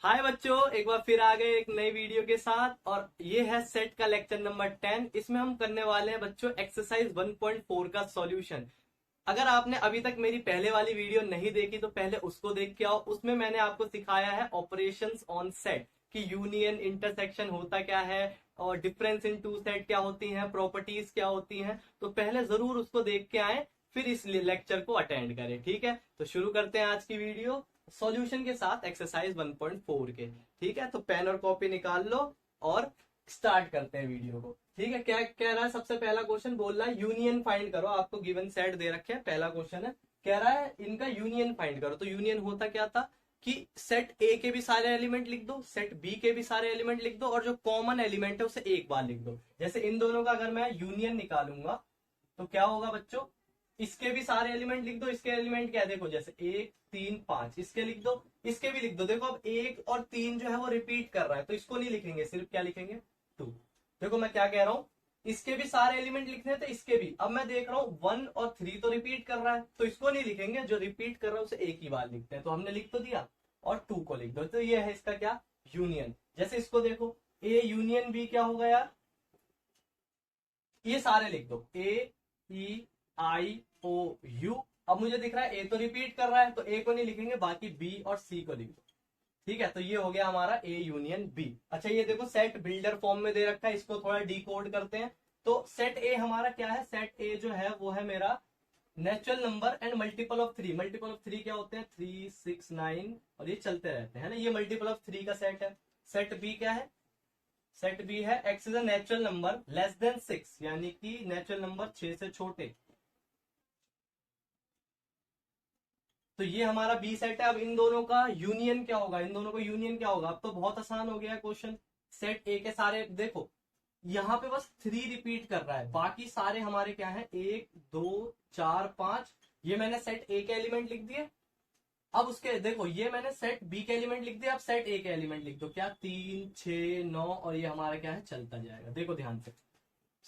हाय बच्चों, एक बार फिर आ गए एक नई वीडियो के साथ। और ये है सेट का लेक्चर नंबर 10। इसमें हम करने वाले हैं बच्चों एक्सरसाइज 1.4 का सॉल्यूशन। अगर आपने अभी तक मेरी पहले वाली वीडियो नहीं देखी तो पहले उसको देख के आओ। उसमें मैंने आपको सिखाया है ऑपरेशंस ऑन सेट कि यूनियन इंटरसेक्शन होता क्या है और डिफरेंस इन टू सेट क्या होती हैं, प्रॉपर्टीज क्या होती हैं। तो पहले जरूर उसको देख के आए, फिर इस लेक्चर को अटेंड करें। ठीक है, तो शुरू करते हैं आज की वीडियो सॉल्यूशन के साथ एक्सरसाइज 1.4 के। ठीक है, तो पेन और कॉपी निकाल लो और स्टार्ट करते हैं वीडियो को। ठीक है, क्या कह रहा है? सबसे पहला क्वेश्चन बोल रहा है यूनियन फाइंड करो। आपको गिवन सेट दे रखे हैं, पहला क्वेश्चन है, कह रहा है इनका यूनियन फाइंड करो। तो यूनियन होता क्या था कि सेट ए के भी सारे एलिमेंट लिख दो, सेट बी के भी सारे एलिमेंट लिख दो, और जो कॉमन एलिमेंट है उसे एक बार लिख दो। जैसे इन दोनों का अगर मैं यूनियन निकालूंगा तो क्या होगा बच्चों, इसके भी सारे एलिमेंट लिख दो। इसके एलिमेंट क्या है देखो, जैसे 1 3 5, इसके लिख दो, इसके भी लिख दो। देखो अब 1 और 3 जो है वो रिपीट कर रहा है, तो इसको नहीं लिखेंगे, सिर्फ क्या लिखेंगे 2। देखो मैं क्या कह रहा हूं, इसके भी सारे एलिमेंट लिखने थे, इसके भी। अब मैं देख रहा हूं 1 और 3 तो रिपीट कर रहा है, तो इसको नहीं लिखेंगे, जो रिपीट कर रहा है उसे एक ही बार लिखते हैं। तो हमने लिख तो दिया, और 2 को लिख दो। तो ये है इसका क्या, यूनियन। जैसे इसको देखो, ए यूनियन बी क्या होगा यार, ये सारे लिख दो, ए ई आई ओ यू। अब मुझे दिख रहा है ए तो रिपीट कर रहा है, तो ए को नहीं लिखेंगे, बाकी बी और सी को लिख दो। ठीक है, तो ये हो गया हमारा ए यूनियन बी। अच्छा ये देखो सेट बिल्डर फॉर्म में दे रखा है, इसको थोड़ा डिकोड करते हैं। तो सेट ए हमारा क्या है, सेट ए जो है वो है मेरा natural number and multiple of 3। Multiple of 3 क्या होते हैं, 3 6 9, और ये चलते रहते हैं ना, ये मल्टीपल ऑफ 3 का सेट है। सेट बी क्या है, सेट बी है x is a natural number less than 6, यानी कि नेचुरल नंबर 6 से छोटे। तो ये हमारा बी सेट है। अब इन दोनों का यूनियन क्या होगा, इन दोनों का यूनियन क्या होगा? अब तो बहुत आसान हो गया है क्वेश्चन। सेट ए के सारे देखो, यहाँ पे बस 3 रिपीट कर रहा है, बाकी सारे हमारे क्या है, 1 2 4 5। ये मैंने सेट ए के एलिमेंट लिख दिए। अब उसके देखो, ये मैंने सेट बी के एलिमेंट लिख दिया, अब सेट ए के एलिमेंट लिख दो। क्या, 3 6 9, और ये हमारा क्या है, चलता जाएगा। देखो ध्यान से,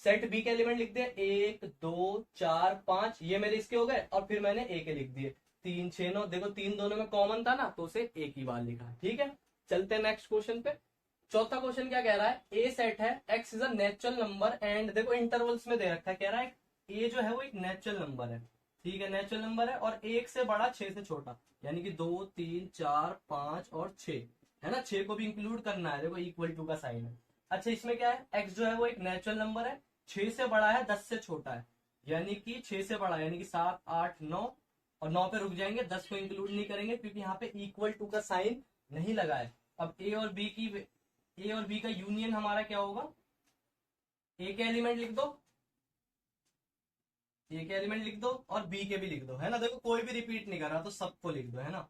सेट बी के एलिमेंट लिख दिए, 1 2 4 5, ये मेरे इसके हो गए, और फिर मैंने ए के लिख दिए, 3 6 9। देखो 3 दोनों में कॉमन था ना, तो उसे एक ही बार लिखा। ठीक है, चलते हैं नेक्स्ट क्वेश्चन पे। चौथा क्वेश्चन क्या कह रहा है, ए सेट है, x is a natural number and, देखो इंटरवल्स में दे रखा है, कह रहा है ए जो है वो एक नेचुरल नंबर है। ठीक है, नेचुरल नंबर है और 1 से बड़ा 6 से छोटा, यानी कि 2 3 4 5 और 6 है ना, 6 को भी इंक्लूड करना है। देखो इक्वल टू का साइन है। अच्छा इसमें क्या है, एक्स जो है वो एक नेचुरल नंबर है, 6 से बड़ा है 10 से छोटा है, यानी कि 6 से बड़ा यानी कि 7 8 9, और 9 पे रुक जाएंगे, 10 को इंक्लूड नहीं करेंगे क्योंकि यहाँ पे इक्वल टू का साइन नहीं लगा है। अब ए और बी का यूनियन हमारा क्या होगा, ए के एलिमेंट लिख दो, ए के एलिमेंट लिख दो और बी के भी लिख दो, है ना। देखो कोई भी रिपीट नहीं कर रहा तो सबको लिख दो, है ना।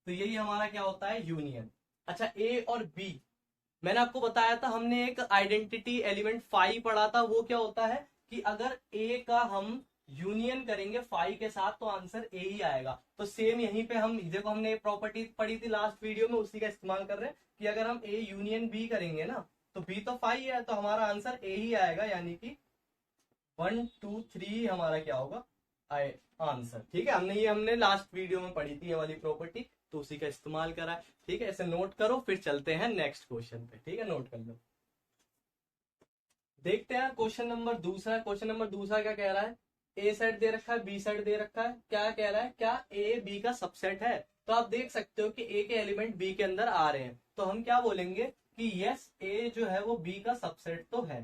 तो यही हमारा क्या होता है, यूनियन। अच्छा ए और बी, मैंने आपको बताया था, हमने एक आइडेंटिटी एलिमेंट फाई पढ़ा था। वो क्या होता है कि अगर ए का हम यूनियन करेंगे फाई के साथ तो आंसर ए ही आएगा। तो सेम यहीं पे हम देखो, हमने एक प्रॉपर्टी पढ़ी थी लास्ट वीडियो में, उसी का इस्तेमाल कर रहे हैं कि अगर हम ए यूनियन बी करेंगे ना, तो बी तो फाई है, तो हमारा आंसर ए ही आएगा, यानी कि 1 2 3 हमारा क्या होगा, आए आंसर। ठीक है, हमने लास्ट वीडियो में पढ़ी थी ये वाली प्रॉपर्टी, तो उसी का इस्तेमाल करा है। ठीक है, इसे नोट करो, फिर चलते हैं नेक्स्ट क्वेश्चन पे। ठीक है, नोट कर लो। देखते हैं क्वेश्चन नंबर दूसरा। क्वेश्चन नंबर दूसरा क्या कह रहा है, ए सेट दे रखा है, बी सेट दे रखा है। क्या कह रहा है, क्या ए बी का सबसेट है? तो आप देख सकते हो कि ए के एलिमेंट बी के अंदर आ रहे हैं, तो हम क्या बोलेंगे कि यस ए जो है वो बी का सबसेट तो है।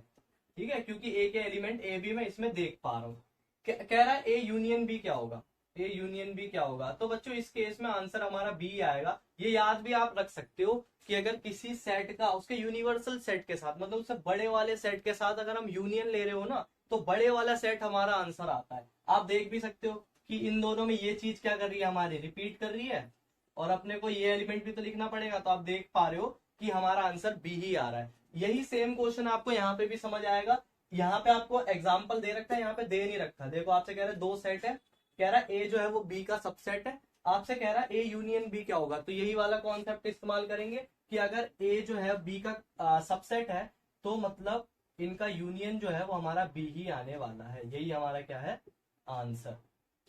ठीक है, क्योंकि ए के एलिमेंट ए बी में इसमें देख पा रहा हूँ। कह रहा है ए यूनियन बी क्या होगा, ए यूनियन बी क्या होगा? तो बच्चों इस केस में आंसर हमारा बी आएगा। ये याद भी आप रख सकते हो कि अगर किसी सेट का उसके यूनिवर्सल सेट के साथ, मतलब उससे बड़े वाले सेट के साथ अगर हम यूनियन ले रहे हो ना, तो बड़े वाला सेट हमारा आंसर आता है। आप देख भी सकते हो कि इन दोनों में ये चीज क्या कर रही है, हमारी रिपीट कर रही है, और अपने को ये एलिमेंट भी तो लिखना पड़ेगा। तो आप देख पा रहे हो कि हमारा आंसर बी ही आ रहा है। यही सेम क्वेश्चन आपको यहाँ पे भी समझ आएगा। यहाँ पे आपको एग्जाम्पल दे रखा है, यहाँ पे दे नहीं रखा। देखो आपसे कह रहा है दो सेट है, कह रहा है ए जो है वो बी का सबसेट है, आपसे कह रहा है ए यूनियन बी क्या होगा। तो यही वाला कॉन्सेप्ट इस्तेमाल करेंगे कि अगर ए जो है बी का सबसेट है, तो मतलब इनका यूनियन जो है वो हमारा बी ही आने वाला है। यही हमारा क्या है, आंसर।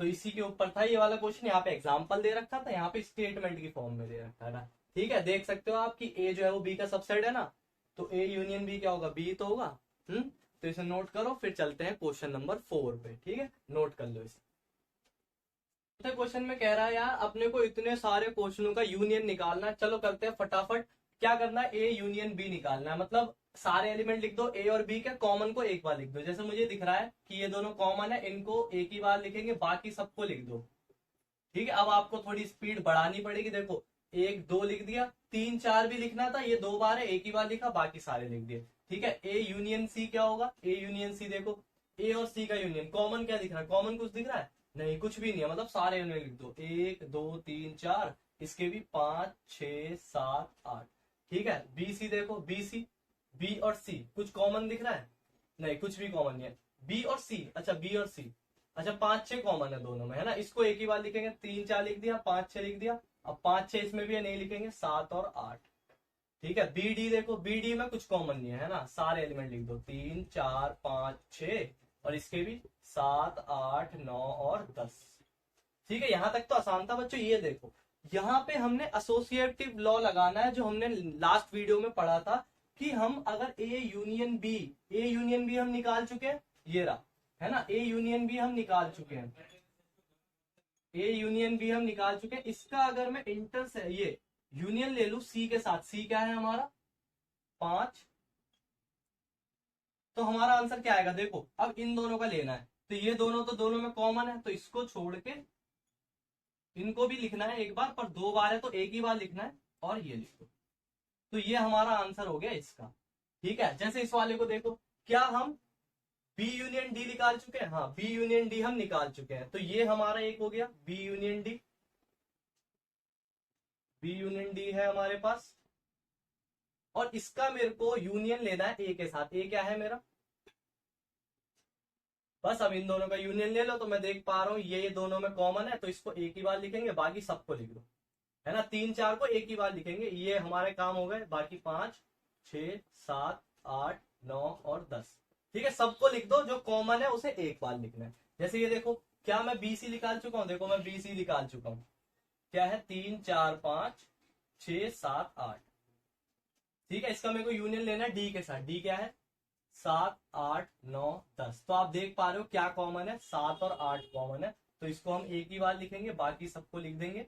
तो इसी के ऊपर था ये वाला क्वेश्चन। यहाँ पे एग्जाम्पल दे रखा था, यहाँ पे स्टेटमेंट की फॉर्म में दे रखा था। ठीक है, देख सकते हो आप कि ए जो है वो बी का सबसेट है ना, तो ए यूनियन बी क्या होगा, बी तो होगा। तो इसे नोट करो, फिर चलते हैं क्वेश्चन नंबर 4 पे। ठीक है, नोट कर लो इसे। क्वेश्चन में कह रहा है यार अपने को इतने सारे क्वेश्चनों का यूनियन निकालना है, चलो करते हैं फटाफट। क्या करना है, ए यूनियन बी निकालना है, मतलब सारे एलिमेंट लिख दो, ए और बी के कॉमन को एक बार लिख दो। जैसे मुझे दिख रहा है कि ये दोनों कॉमन है, इनको एक ही बार लिखेंगे, बाकी सबको लिख दो। ठीक है, अब आपको थोड़ी स्पीड बढ़ानी पड़ेगी। देखो, एक दो लिख दिया, तीन चार भी लिखना था, ये दो बार है, एक ही बार लिखा, बाकी सारे लिख दिए। ठीक है, ए यूनियन सी क्या होगा, ए यूनियन सी, देखो ए और सी का यूनियन, कॉमन क्या दिख रहा है, कॉमन कुछ दिख रहा है, नहीं कुछ भी नहीं है, मतलब सारे यूनियन लिख दो, एक दो तीन चार, इसके भी 5 6 7 8। ठीक है, बी सी देखो, बी सी, बी और सी कुछ कॉमन दिख रहा है, नहीं कुछ भी कॉमन नहीं है। बी और सी, अच्छा बी और सी, अच्छा 5 6 कॉमन है दोनों में, है ना, इसको एक ही बार लिखेंगे, 3 4 लिख दिया, 5 6 लिख दिया। अब 5 6 इसमें भी है, नहीं लिखेंगे, 7 और 8। ठीक है, बी डी देखो, बी डी में कुछ कॉमन नहीं है ना, सारे एलिमेंट लिख दो, 3 4 5 6, और इसके भी 7 8 9 और 10। ठीक है, यहां तक तो आसान था बच्चों। ये देखो, यहाँ पे हमने एसोसिएटिव लॉ लगाना है, जो हमने लास्ट वीडियो में पढ़ा था कि हम अगर A union B, A union B हम निकाल चुके हैं, ये रहा, है ना, ए यूनियन बी हम निकाल चुके हैं, ए यूनियन बी हम निकाल चुके हैं। इसका अगर मैं इंटर से ये यूनियन ले लू सी के साथ, सी क्या है हमारा 5, तो हमारा आंसर क्या आएगा, देखो अब इन दोनों का लेना है, तो ये दोनों तो दोनों में कॉमन है, तो इसको छोड़ के इनको भी लिखना है एक बार, पर दो बार है तो एक ही बार लिखना है, और ये लिखो, तो ये हमारा आंसर हो गया इसका। ठीक है, जैसे इस वाले को देखो, क्या हम बी यूनियन डी निकाल चुके हैं, हाँ बी यूनियन डी हम निकाल चुके हैं, तो ये हमारा एक हो गया B union D, B union D है हमारे पास। और इसका मेरे को यूनियन लेना है ए के साथ, ए क्या है मेरा, बस अब इन दोनों का यूनियन ले लो, तो मैं देख पा रहा हूँ ये दोनों में कॉमन है, तो इसको एक ही बार लिखेंगे, बाकी सबको लिख दो, है ना, 3 4 को एक ही बार लिखेंगे, ये हमारे काम हो गए, बाकी 5 6 7 8 9 और 10। ठीक है, सबको लिख दो, जो कॉमन है उसे एक बार लिखना है। जैसे ये देखो, क्या मैं बीसी निकाल चुका हूं, देखो मैं बीसी निकाल चुका हूं, क्या है 3 4 5 6 7 8। ठीक है, इसका मेरे को यूनियन लेना है डी के साथ, डी क्या है 7 8 9 10। तो आप देख पा रहे हो क्या कॉमन है, 7 और 8 कॉमन है, तो इसको हम एक ही बार लिखेंगे, बाकी सबको लिख देंगे।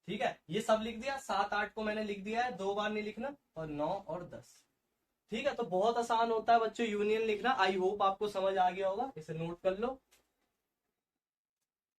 ठीक है, ये सब लिख दिया, 7 8 को मैंने लिख दिया है, दो बार नहीं लिखना, और 9 और 10। ठीक है, तो बहुत आसान होता है बच्चों यूनियन लिखना, आई होप आपको समझ आ गया होगा, इसे नोट कर लो।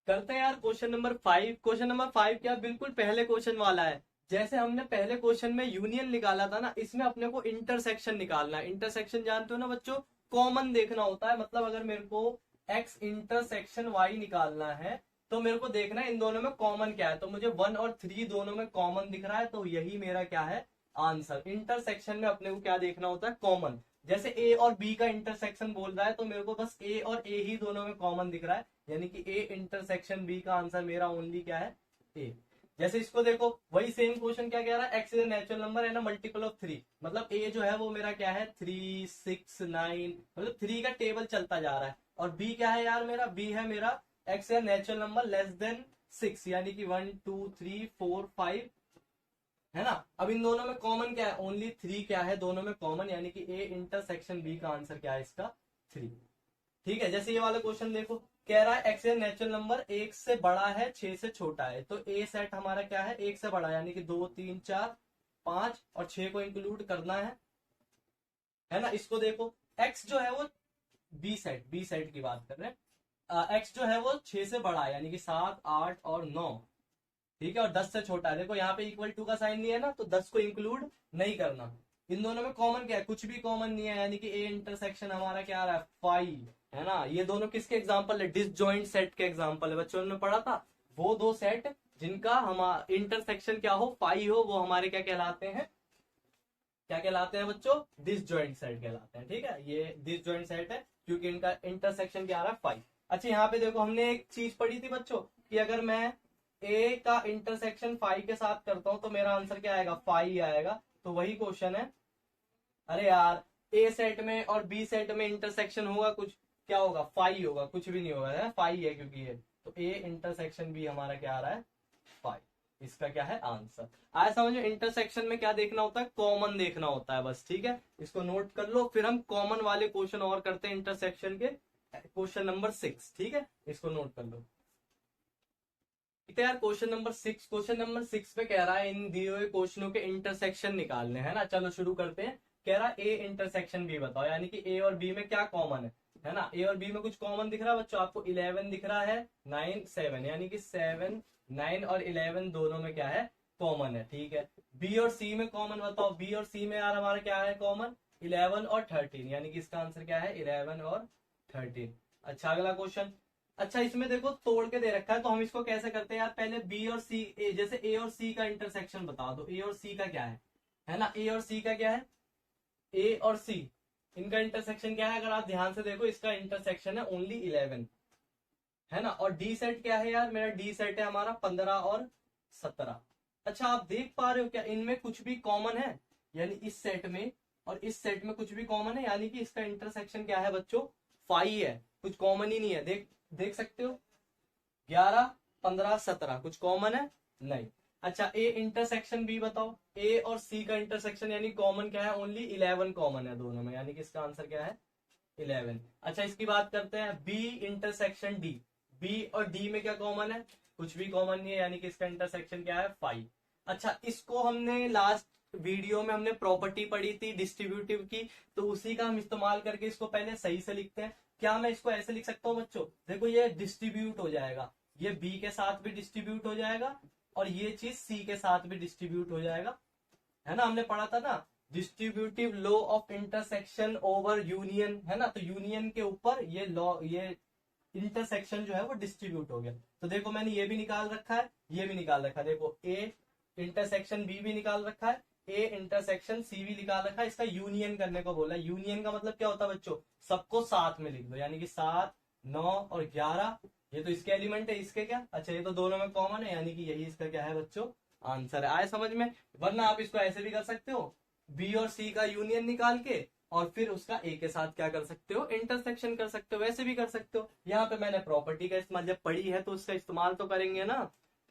करते हैं यार क्वेश्चन नंबर 5। क्वेश्चन नंबर 5 क्या, बिल्कुल पहले क्वेश्चन वाला है। जैसे हमने पहले क्वेश्चन में यूनियन निकाला था ना, इसमें अपने को इंटरसेक्शन निकालना है। इंटरसेक्शन जानते हो ना बच्चों, कॉमन देखना होता है, मतलब अगर मेरे को x इंटरसेक्शन y निकालना है, तो मेरे को देखना है इन दोनों में कॉमन क्या है, तो मुझे 1 और 3 दोनों में कॉमन दिख रहा है, तो यही मेरा क्या है आंसर। इंटरसेक्शन में अपने को क्या देखना होता है, कॉमन। जैसे ए और बी का इंटरसेक्शन बोल रहा है, तो मेरे को बस ए और ए ही दोनों में कॉमन दिख रहा है, यानी कि ए इंटरसेक्शन बी का आंसर मेरा ओनली क्या है, ए। जैसे इसको देखो, वही सेम क्वेश्चन क्या कह रहा है, एक्स इज नेचुरल नंबर है ना, मल्टीपल ऑफ 3, मतलब ए जो है वो मेरा क्या है 3 6 9, मतलब 3 का टेबल चलता जा रहा है। और बी क्या है यार मेरा, बी है मेरा एक्स है नेचुरल नंबर लेस देन 6, यानी कि 1 2 3 4 5, है ना। अब इन दोनों में कॉमन क्या है, ओनली 3 क्या है दोनों में कॉमन, यानी कि ए इंटरसेक्शन बी का आंसर क्या है इसका 3। ठीक है, जैसे ये वाला क्वेश्चन देखो, कह रहा है एक्स ए नेचुरल नंबर 1 से बड़ा है 6 से छोटा है, तो ए सेट हमारा क्या है 1 से बड़ा, यानी कि 2 3 4 5 और 6 को इंक्लूड करना है ना। इसको देखो, एक्स जो है वो बी सेट की बात कर रहे हैं, एक्स जो है वो 6 से बड़ा है, यानी कि 7 8 और 9। ठीक है, और 10 से छोटा है, देखो यहाँ पे इक्वल टू का साइन नहीं है ना, तो 10 को इंक्लूड नहीं करना। इन दोनों में कॉमन क्या है, कुछ भी कॉमन नहीं है, यानी कि ए इंटरसेक्शन हमारा क्या आ रहा है 5, है ना। ये दोनों किसके एग्जांपल है, डिसजॉइंट सेट के एग्जांपल है, बच्चों ने पढ़ा था वो दो सेट जिनका हमारा इंटरसेक्शन क्या हो 5 हो, वो हमारे क्या कहलाते हैं, क्या कहलाते हैं बच्चों, डिसजॉइंट सेट कहलाते हैं। ठीक है, ये डिसजॉइंट सेट है क्योंकि इनका इंटरसेक्शन क्या आ रहा है 5। अच्छा, यहाँ पे देखो हमने एक चीज पढ़ी थी बच्चों कि अगर मैं ए का इंटरसेक्शन 5 के साथ करता हूं तो मेरा आंसर क्या आएगा 5 आएगा। तो वही क्वेश्चन है, अरे यार ए सेट में और बी सेट में इंटरसेक्शन होगा कुछ, क्या होगा 5 होगा, कुछ भी नहीं होगा, है 5 है क्योंकि ये, तो ए इंटरसेक्शन बी हमारा क्या आ रहा है 5। इसका क्या है आंसर। आया समझ में। इंटरसेक्शन में क्या देखना होता है, कॉमन देखना होता है बस, ठीक है। इसको नोट कर लो, फिर हम कॉमन वाले क्वेश्चन और करते हैं इंटरसेक्शन के, क्वेश्चन नंबर 6, ठीक है, इसको नोट कर लो। तो यार क्वेश्चन नंबर 6 पे कह रहा है इन दिए हुए क्वेश्चनों के इंटरसेक्शन निकालने हैं ना। चलो शुरू करते हैं। कह रहा है ए इंटरसेक्शन बी बताओ, यानी कि ए और बी में क्या कॉमन है ना। ए और बी में कुछ कॉमन दिख रहा है बच्चों आपको, 11 दिख रहा है, 9 7, यानी कि 7 9 और 11 दोनों में क्या है कॉमन है, ठीक है। बी और सी में कॉमन बताओ, बी और सी में यार हमारा क्या है कॉमन, 11 और 13, यानी कि इसका आंसर क्या है 11 और 13। अच्छा अगला क्वेश्चन। अच्छा इसमें देखो तोड़ के दे रखा है, तो हम इसको कैसे करते हैं यार, पहले बी और सी, जैसे ए और सी का इंटरसेक्शन बता दो, ए और सी का क्या है ना, ए और सी का क्या है, ए और सी इनका इंटरसेक्शन क्या है, अगर आप ध्यान से देखो इसका इंटरसेक्शन है ओनली 11, है ना। और डी सेट क्या है यार, मेरा डी सेट है हमारा 15 और 17। अच्छा आप देख पा रहे हो क्या इनमें कुछ भी कॉमन है, यानी इस सेट में और इस सेट में कुछ भी कॉमन है, यानी कि इसका इंटरसेक्शन क्या है बच्चों 5 है, कुछ कॉमन ही नहीं है। देख सकते हो 11 15 17 कुछ कॉमन है नहीं। अच्छा ए इंटरसेक्शन बी बताओ, ए और सी का इंटरसेक्शन यानी कॉमन क्या है, ओनली 11 कॉमन है दोनों में, यानी कि इसका आंसर क्या है 11। अच्छा इसकी बात करते हैं बी इंटरसेक्शन डी, बी और डी में क्या कॉमन है, कुछ भी कॉमन नहीं है, यानी कि इसका इंटरसेक्शन क्या है 5। अच्छा इसको हमने लास्ट वीडियो में हमने प्रॉपर्टी पढ़ी थी डिस्ट्रीब्यूटिव की, तो उसी का हम इस्तेमाल करके इसको पहले सही से लिखते हैं। क्या मैं इसको ऐसे लिख सकता हूँ बच्चों, देखो ये डिस्ट्रीब्यूट हो जाएगा, ये बी के साथ भी डिस्ट्रीब्यूट हो जाएगा और ये चीज सी के साथ भी डिस्ट्रीब्यूट हो जाएगा, है ना, हमने पढ़ा था ना distributive law of intersection over union, है ना। तो यूनियन के ऊपर ये लॉ, ये इंटरसेक्शन जो है वो डिस्ट्रीब्यूट हो गया। तो देखो मैंने ये भी निकाल रखा है, ये भी निकाल रखा है, देखो ए इंटरसेक्शन बी भी निकाल रखा है, ए इंटरसेक्शन सी भी निकाल रखा है, इसका यूनियन करने को बोला है। यूनियन का मतलब क्या होता है बच्चों, सबको साथ में लिख दो, यानी कि 7 9 और 11, ये तो इसके एलिमेंट है, इसके क्या, अच्छा ये तो दोनों में कॉमन है, यानी कि यही इसका क्या है बच्चों आंसर है। आए समझ में। वरना आप इसको ऐसे भी कर सकते हो, बी और सी का यूनियन निकाल के और फिर उसका ए के साथ क्या कर सकते हो इंटरसेक्शन कर सकते हो, वैसे भी कर सकते हो। यहाँ पे मैंने प्रॉपर्टी का इस्तेमाल जब पढ़ी है तो उसका इस्तेमाल तो करेंगे ना,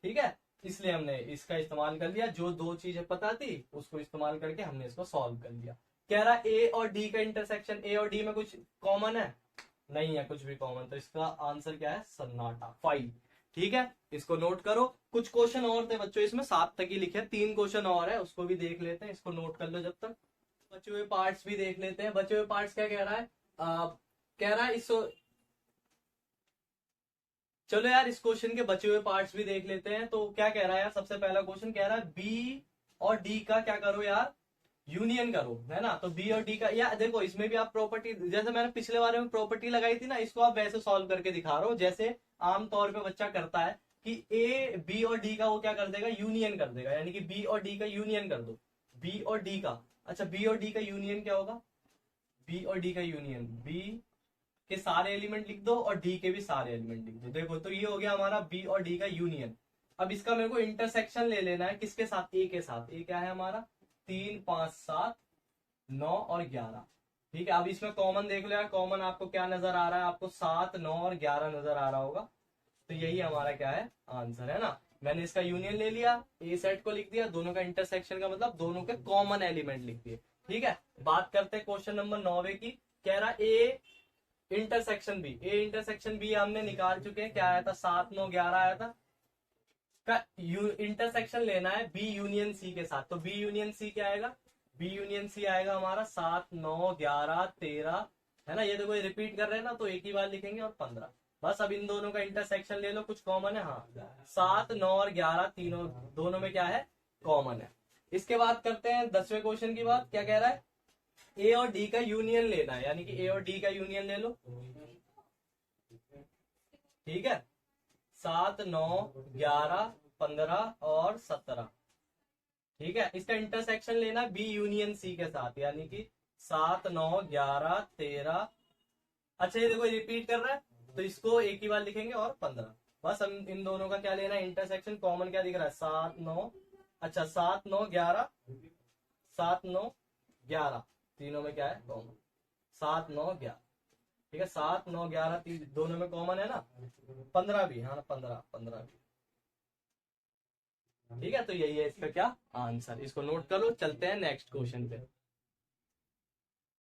ठीक है, इसलिए हमने इसका इस्तेमाल कर लिया, जो दो चीजें पता थी उसको इस्तेमाल करके हमने इसको सॉल्व कर लिया। कह रहा ए और डी का इंटरसेक्शन, ए और डी में कुछ कॉमन है नहीं है, कुछ भी कॉमन, तो इसका आंसर क्या है सन्नाटा 5, ठीक है। इसको नोट करो। कुछ क्वेश्चन और थे बच्चों इसमें, 7 तक ही लिखे, 3 क्वेश्चन और है उसको भी देख लेते हैं, इसको नोट कर लो जब तक। बचे हुए पार्ट्स भी देख लेते हैं। बचे हुए पार्ट्स क्या कह रहा है, कह रहा है इस, चलो यार इस क्वेश्चन के बचे हुए पार्ट्स भी देख लेते हैं। तो क्या कह रहा है यार, सबसे पहला क्वेश्चन कह रहा है बी और डी का क्या करो यार यूनियन करो, है ना। तो बी और डी का, या देखो इसमें भी आप प्रॉपर्टी, जैसे मैंने पिछले बारे में प्रॉपर्टी लगाई थी ना, इसको आप वैसे सॉल्व करके दिखा रहे हो जैसे आमतौर पे बच्चा करता है कि ए बी और डी का वो क्या कर देगा यूनियन कर देगा, यानी कि बी और डी का यूनियन कर दो, बी और डी का। अच्छा बी और डी का यूनियन क्या होगा, बी और डी का यूनियन, बी के सारे एलिमेंट लिख दो और डी के भी सारे एलिमेंट लिख दो। देखो तो ये हो गया हमारा बी और डी का यूनियन। अब इसका मेरे को इंटरसेक्शन ले लेना है, किसके साथ, ए के साथ। ए क्या है हमारा 3 5 7 9 और 11, ठीक है। अब इसमें कॉमन देख लो यार, कॉमन आपको क्या नजर आ रहा है, आपको 7 9 और 11 नजर आ रहा होगा, तो यही हमारा क्या है आंसर, है ना। मैंने इसका यूनियन ले लिया, ए सेट को लिख दिया, दोनों का इंटरसेक्शन का मतलब दोनों के कॉमन एलिमेंट लिख दिए, ठीक है। बात करते हैं क्वेश्चन नंबर 9 की। कह रहा A intersection B, A intersection B हमने निकाल चुके हैं, क्या आया था 7 9 11 आया था, का इंटरसेक्शन लेना है बी यूनियन सी के साथ। तो बी यूनियन सी क्या आएगा, बी यूनियन सी आएगा हमारा 7 9 11 13, है ना। ये देखो ये रिपीट कर रहे हैं ना, तो एक ही बार लिखेंगे और 15। बस अब इन दोनों का इंटरसेक्शन ले लो, कुछ कॉमन है, हाँ 7 9 और 11 तीनों दोनों में क्या है कॉमन है। इसके बाद करते हैं 10वें क्वेश्चन की बात। क्या कह रहा है, ए और डी का यूनियन लेना है, यानी कि ए और डी का यूनियन ले लो, ठीक है। 7 9 11 15 और 17, ठीक है। इसका इंटरसेक्शन लेना है बी यूनियन सी के साथ, यानी कि 7 9 11 13। अच्छा ये देखो रिपीट कर रहा है, तो इसको एक ही बार लिखेंगे और 15। बस हम इन दोनों का क्या लेना है इंटरसेक्शन, कॉमन क्या दिख रहा है 7 9, अच्छा 7 9 11, 7 9 11 तीनों में क्या है कॉमन, 7 9 11, ठीक है। 7 9 11 दोनों में कॉमन है ना, 15 भी, हाँ 15 15 भी, ठीक है, तो यही है इसका क्या आंसर, इसको नोट करो। चलते हैं नेक्स्ट क्वेश्चन पे।